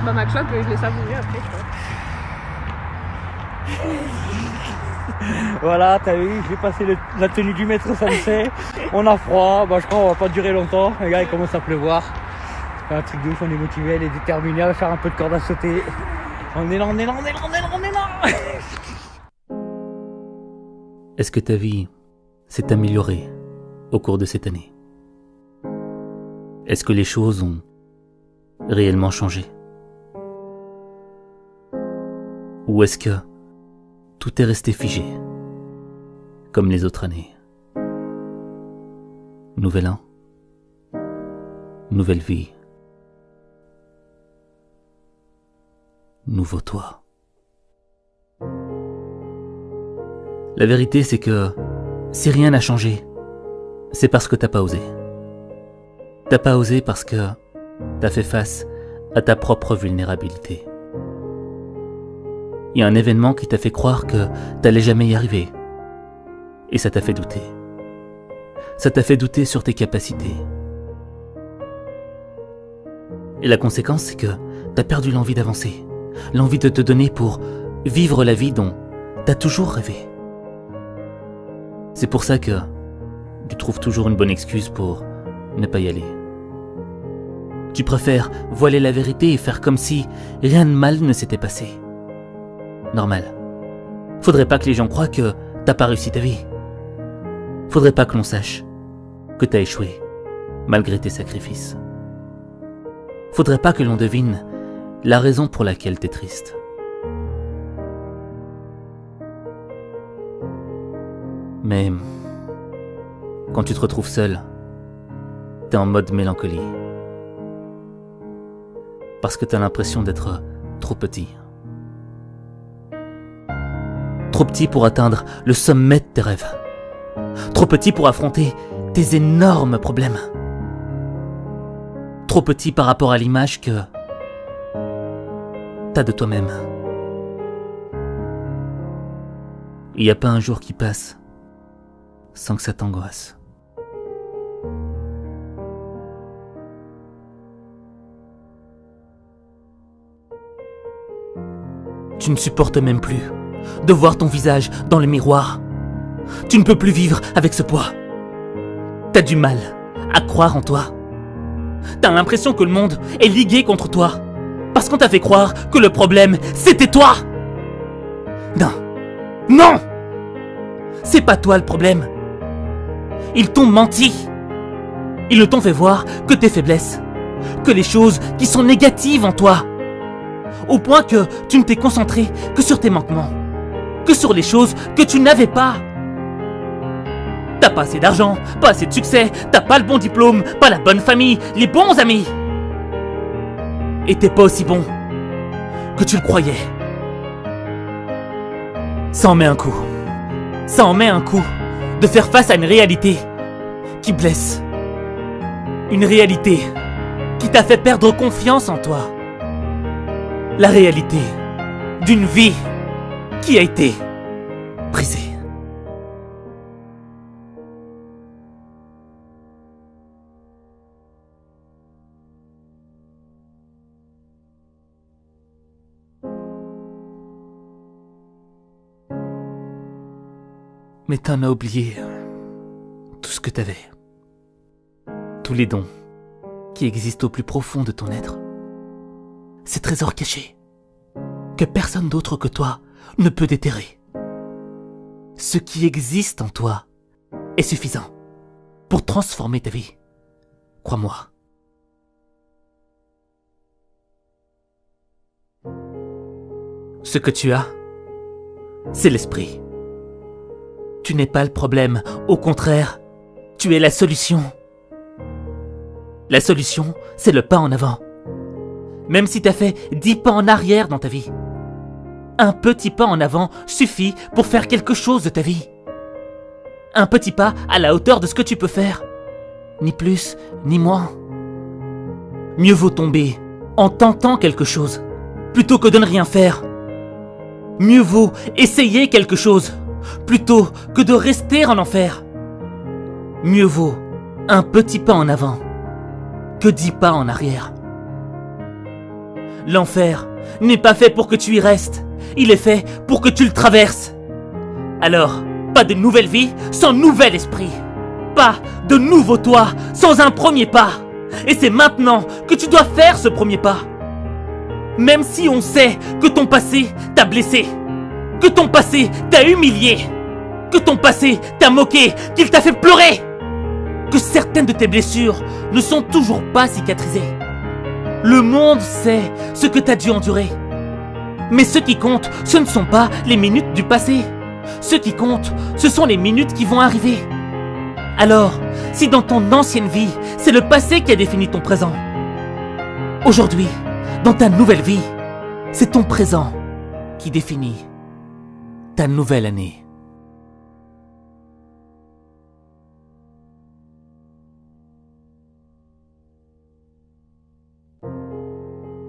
Bah ma clope, je l'ai savourée après, tu vois. Voilà, t'as vu, j'ai passé la tenue du maître sensei. On a froid, bah je crois qu'on va pas durer longtemps. Regarde, il commence à pleuvoir. C'est un truc de ouf, on est motivé, elle est déterminée à faire un peu de corde à sauter. On est là, on est là, on est là, on est là, on est là. Est-ce que ta vie s'est améliorée au cours de cette année? Est-ce que les choses ont réellement changé? Ou est-ce que tout est resté figé, comme les autres années? Nouvel an, nouvelle vie, nouveau toi. La vérité, c'est que si rien n'a changé, c'est parce que t'as pas osé. T'as pas osé parce que t'as fait face à ta propre vulnérabilité. Il y a un événement qui t'a fait croire que t'allais jamais y arriver. Et ça t'a fait douter. Ça t'a fait douter sur tes capacités. Et la conséquence, c'est que t'as perdu l'envie d'avancer. L'envie de te donner pour vivre la vie dont t'as toujours rêvé. C'est pour ça que tu trouves toujours une bonne excuse pour ne pas y aller. Tu préfères voiler la vérité et faire comme si rien de mal ne s'était passé. Normal. Faudrait pas que les gens croient que t'as pas réussi ta vie. Faudrait pas que l'on sache que t'as échoué, malgré tes sacrifices. Faudrait pas que l'on devine la raison pour laquelle t'es triste. Mais quand tu te retrouves seul, t'es en mode mélancolie. Parce que t'as l'impression d'être trop petit. Trop petit pour atteindre le sommet de tes rêves. Trop petit pour affronter tes énormes problèmes. Trop petit par rapport à l'image que t'as de toi-même. Il n'y a pas un jour qui passe sans que ça t'angoisse. Tu ne supportes même plus de voir ton visage dans le miroir. Tu ne peux plus vivre avec ce poids. T'as du mal à croire en toi. T'as l'impression que le monde est ligué contre toi. Parce qu'on t'a fait croire que le problème, c'était toi. Non. Non! C'est pas toi le problème. Ils t'ont menti. Ils ne t'ont fait voir que tes faiblesses. Que les choses qui sont négatives en toi. Au point que tu ne t'es concentré que sur tes manquements. Que sur les choses que tu n'avais pas. T'as pas assez d'argent, pas assez de succès, t'as pas le bon diplôme, pas la bonne famille, les bons amis. Et t'es pas aussi bon que tu le croyais. Ça en met un coup. Ça en met un coup de faire face à une réalité qui blesse. Une réalité qui t'a fait perdre confiance en toi. La réalité d'une vie qui a été brisée. Mais t'en as oublié tout ce que t'avais. Tous les dons qui existent au plus profond de ton être. Ces trésors cachés que personne d'autre que toi ne peut déterrer. Ce qui existe en toi est suffisant pour transformer ta vie. Crois-moi. Ce que tu as, c'est l'esprit. Tu n'es pas le problème, au contraire, tu es la solution. La solution, c'est le pas en avant. Même si t'as fait 10 pas en arrière dans ta vie. Un petit pas en avant suffit pour faire quelque chose de ta vie. Un petit pas à la hauteur de ce que tu peux faire. Ni plus, ni moins. Mieux vaut tomber en tentant quelque chose, plutôt que de ne rien faire. Mieux vaut essayer quelque chose, plutôt que de rester en enfer. Mieux vaut un petit pas en avant que 10 pas en arrière. L'enfer n'est pas fait pour que tu y restes. Il est fait pour que tu le traverses. Alors, pas de nouvelle vie sans nouvel esprit. Pas de nouveau toi sans un premier pas. Et c'est maintenant que tu dois faire ce premier pas. Même si on sait que ton passé t'a blessé, que ton passé t'a humilié, que ton passé t'a moqué, qu'il t'a fait pleurer, que certaines de tes blessures ne sont toujours pas cicatrisées. Le monde sait ce que t'as dû endurer. Mais ce qui compte, ce ne sont pas les minutes du passé. Ce qui compte, ce sont les minutes qui vont arriver. Alors, si dans ton ancienne vie, c'est le passé qui a défini ton présent, aujourd'hui, dans ta nouvelle vie, c'est ton présent qui définit ta nouvelle année.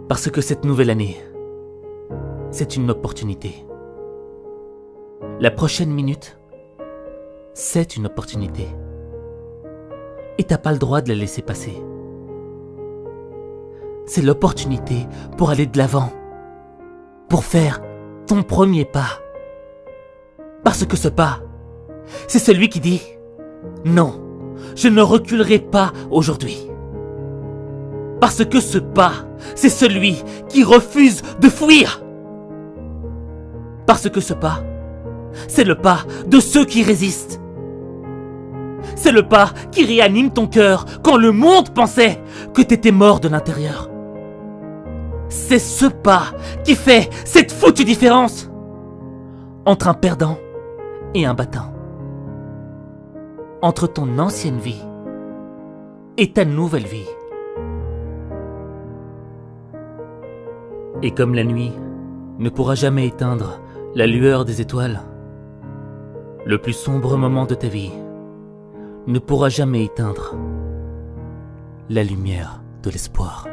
Parce que cette nouvelle année, c'est une opportunité. La prochaine minute, c'est une opportunité. Et t'as pas le droit de la laisser passer. C'est l'opportunité pour aller de l'avant, pour faire ton premier pas. Parce que ce pas, c'est celui qui dit « Non, je ne reculerai pas aujourd'hui ». Parce que ce pas, c'est celui qui refuse de fuir. Parce que ce pas, c'est le pas de ceux qui résistent. C'est le pas qui réanime ton cœur quand le monde pensait que t'étais mort de l'intérieur. C'est ce pas qui fait cette foutue différence entre un perdant et un battant. Entre ton ancienne vie et ta nouvelle vie. Et comme la nuit ne pourra jamais éteindre la lueur des étoiles, le plus sombre moment de ta vie ne pourra jamais éteindre la lumière de l'espoir.